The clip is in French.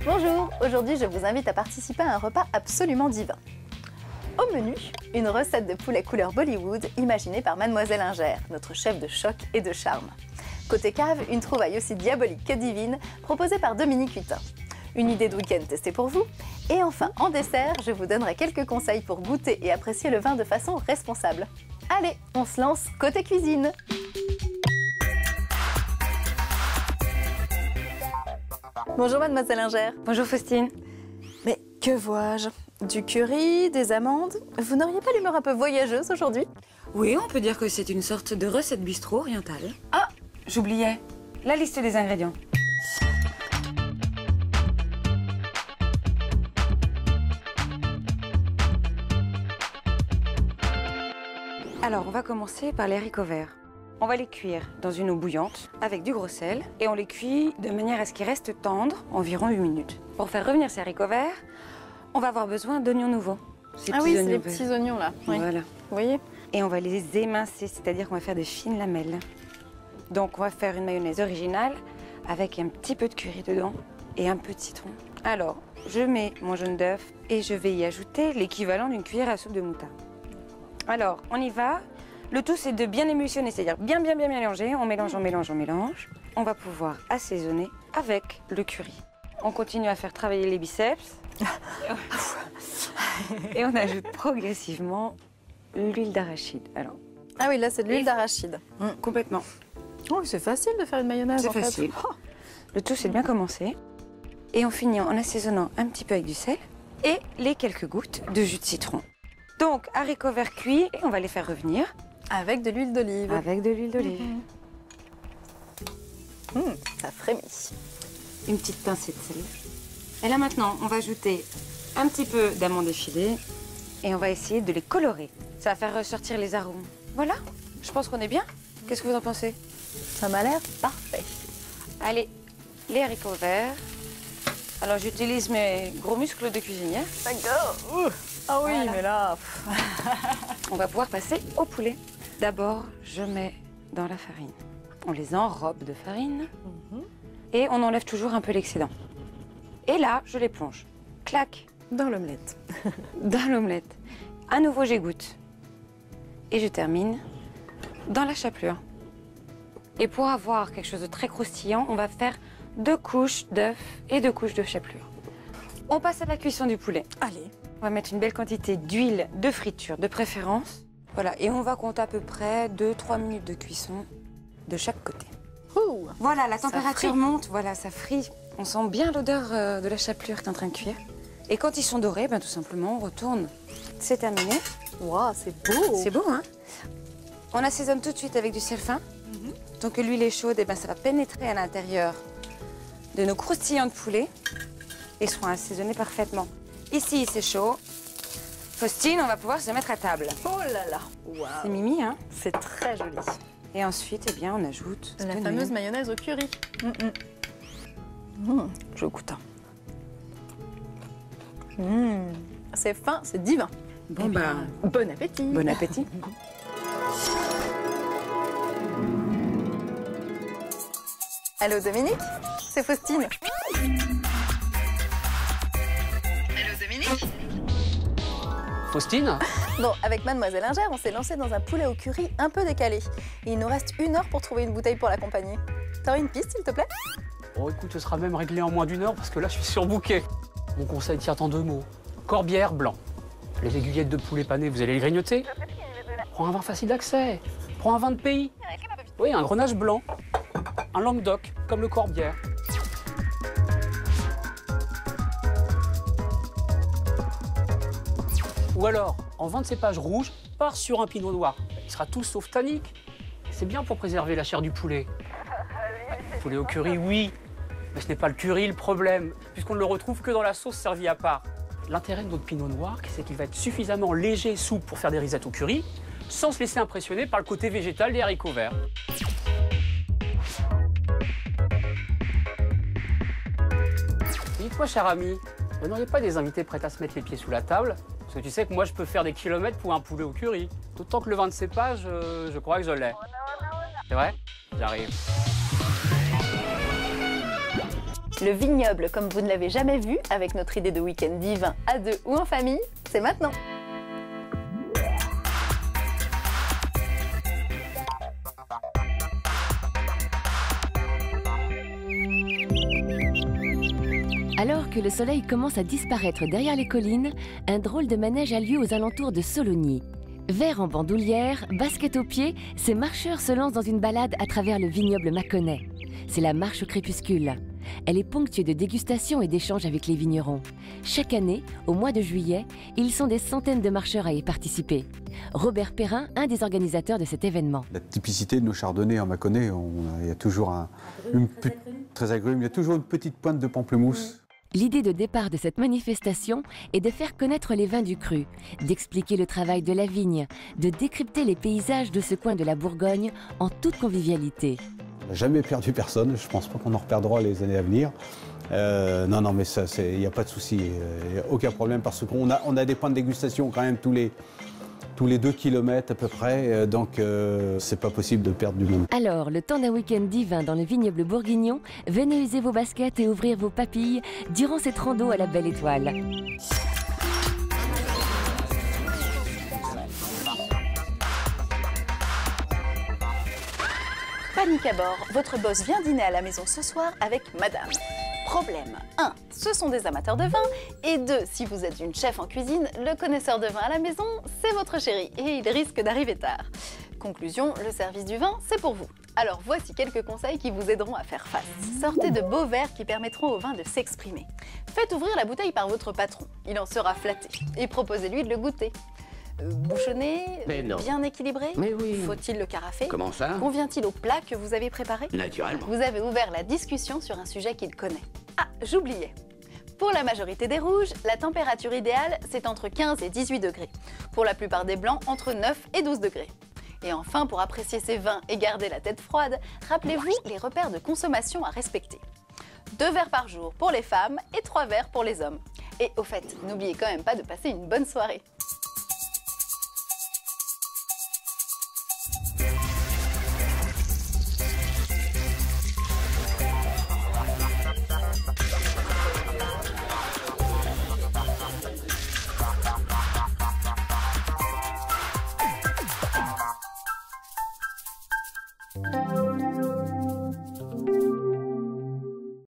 Bonjour, aujourd'hui je vous invite à participer à un repas absolument divin. Au menu, une recette de poulet couleur Bollywood imaginée par Mademoiselle Inger, notre chef de choc et de charme. Côté cave, une trouvaille aussi diabolique que divine proposée par Dominique Hutin. Une idée de week-end testée pour vous. Et enfin, en dessert, je vous donnerai quelques conseils pour goûter et apprécier le vin de façon responsable. Allez, on se lance côté cuisine. Bonjour Mademoiselle Inger. Bonjour Faustine. Mais que vois-je? Du curry, des amandes? Vous n'auriez pas l'humeur un peu voyageuse aujourd'hui? Oui, on peut dire que c'est une sorte de recette bistrot orientale. Ah, j'oubliais la liste des ingrédients. Alors, on va commencer par les haricots verts. On va les cuire dans une eau bouillante avec du gros sel et on les cuit de manière à ce qu'ils restent tendres, environ 8 minutes. Pour faire revenir ces haricots verts, on va avoir besoin d'oignons nouveaux. Ah oui, c'est les petits oignons là. Oui. Voilà. Vous voyez? Et on va les émincer, c'est-à-dire qu'on va faire de fines lamelles. Donc on va faire une mayonnaise originale avec un petit peu de curry dedans et un peu de citron. Alors, je mets mon jaune d'œuf et je vais y ajouter l'équivalent d'une cuillère à soupe de moutarde. Alors, on y va. Le tout, c'est de bien émulsionner, c'est-à-dire bien mélanger. On mélange, on mélange, on mélange. On va pouvoir assaisonner avec le curry. On continue à faire travailler les biceps. Et on ajoute progressivement l'huile d'arachide. Alors, ah oui, là, c'est de l'huile d'arachide. Complètement. Oh, c'est facile de faire une mayonnaise en fait. C'est facile. Le tout, c'est de bien commencer. Et on finit en assaisonnant un petit peu avec du sel et les quelques gouttes de jus de citron. Donc, haricots verts cuits, et on va les faire revenir. Avec de l'huile d'olive. Avec de l'huile d'olive. Ça frémit. Une petite pincée de sel. Et là, maintenant, on va ajouter un petit peu d'amandes effilées et on va essayer de les colorer. Ça va faire ressortir les arômes. Voilà, je pense qu'on est bien. Qu'est-ce que vous en pensez? Ça m'a l'air parfait. Allez, les haricots verts. Alors, j'utilise mes gros muscles de cuisinière. D'accord. Ah oui, voilà. Mais là... On va pouvoir passer au poulet. D'abord, je mets dans la farine. On les enrobe de farine et on enlève toujours un peu l'excédent. Et là, je les plonge. Clac. Dans l'omelette. Dans l'omelette. À nouveau, j'égoutte. Et je termine dans la chapelure. Et pour avoir quelque chose de très croustillant, on va faire 2 couches d'œufs et 2 couches de chapelure. On passe à la cuisson du poulet. Allez. On va mettre une belle quantité d'huile de friture, de préférence. Voilà, et on va compter à peu près 2-3 minutes de cuisson de chaque côté. Ouh, voilà, la température monte, voilà, ça frit. On sent bien l'odeur de la chapelure qui est en train de cuire. Et quand ils sont dorés, ben, tout simplement, on retourne. C'est terminé. Waouh, c'est beau. C'est beau, hein? On assaisonne tout de suite avec du sel fin. Donc l'huile est chaude, et ben, ça va pénétrer à l'intérieur de nos croustillants de poulet et seront assaisonnés parfaitement. Ici, c'est chaud. Faustine, on va pouvoir se mettre à table. Oh là là. Wow. C'est mimi, hein? C'est très joli. Et ensuite, eh bien, on ajoute la fameuse mayonnaise au curry. Je goûte. C'est fin, c'est divin. Bon, eh bien, bon appétit. Bon appétit. Allô Dominique, c'est Faustine. Allô Dominique? Faustine? Bon, avec Mademoiselle Inger, on s'est lancé dans un poulet au curry un peu décalé. Et il nous reste 1 heure pour trouver une bouteille pour l'accompagner. T'aurais une piste, s'il te plaît? Oh, écoute, ce sera même réglé en moins d'1 heure parce que là, je suis surbooké. Mon conseil tient en 2 mots. Corbière, blanc. Les aiguillettes de poulet pané, vous allez les grignoter? Prends un vin facile d'accès. Prends un vin de pays. Oui, un Grenache blanc. Un Languedoc, comme le Corbière. Ou alors, en vin de cépage rouge, pars sur un pinot noir. Il sera tout sauf tannique. C'est bien pour préserver la chair du poulet. Poulet au curry, oui. Mais ce n'est pas le curry le problème, puisqu'on ne le retrouve que dans la sauce servie à part. L'intérêt de notre pinot noir, c'est qu'il va être suffisamment léger et souple pour faire des risettes au curry, sans se laisser impressionner par le côté végétal des haricots verts. Dites-moi, cher ami, vous n'auriez pas des invités prêts à se mettre les pieds sous la table? Parce que tu sais que moi, je peux faire des kilomètres pour un poulet au curry. D'autant que le vin de cépage, je crois que je l'ai. C'est vrai? J'arrive. Le vignoble comme vous ne l'avez jamais vu, avec notre idée de week-end divin à deux ou en famille, c'est maintenant. Alors que le soleil commence à disparaître derrière les collines, un drôle de manège a lieu aux alentours de Sologny. Verre en bandoulière, basket aux pieds, ces marcheurs se lancent dans une balade à travers le vignoble mâconnais. C'est la marche au crépuscule. Elle est ponctuée de dégustations et d'échanges avec les vignerons. Chaque année, au mois de juillet, ils sont des centaines de marcheurs à y participer. Robert Perrin, un des organisateurs de cet événement. La typicité de nos chardonnays en Mâconnais, il y a toujours très agrume, il y a toujours une petite pointe de pamplemousse. L'idée de départ de cette manifestation est de faire connaître les vins du cru, d'expliquer le travail de la vigne, de décrypter les paysages de ce coin de la Bourgogne en toute convivialité. On n'a jamais perdu personne, je ne pense pas qu'on en reperdra les années à venir. Non, mais il n'y a pas de souci, il n'y a aucun problème parce qu'on a des points de dégustation quand même tous les 2 km à peu près, donc c'est pas possible de perdre du monde. Alors, le temps d'un week-end divin dans le vignoble bourguignon, venez user vos baskets et ouvrir vos papilles durant cette rando à la belle étoile. Panique à bord, votre boss vient dîner à la maison ce soir avec madame. Problème 1, ce sont des amateurs de vin. Et 2, si vous êtes une chef en cuisine, le connaisseur de vin à la maison, c'est votre chéri et il risque d'arriver tard. Conclusion, le service du vin, c'est pour vous. Alors voici quelques conseils qui vous aideront à faire face. Sortez de beaux verres qui permettront au vin de s'exprimer. Faites ouvrir la bouteille par votre patron, il en sera flatté. Et proposez-lui de le goûter. Bouchonné, bien équilibré. Mais oui. Faut-il le carafer? Comment ça? Convient-il au plat que vous avez préparé? Naturellement. Vous avez ouvert la discussion sur un sujet qu'il connaît. Ah, j'oubliais. Pour la majorité des rouges, la température idéale, c'est entre 15 et 18 degrés. Pour la plupart des blancs, entre 9 et 12 degrés. Et enfin, pour apprécier ces vins et garder la tête froide, rappelez-vous les repères de consommation à respecter. 2 verres par jour pour les femmes et 3 verres pour les hommes. Et au fait, n'oubliez quand même pas de passer une bonne soirée.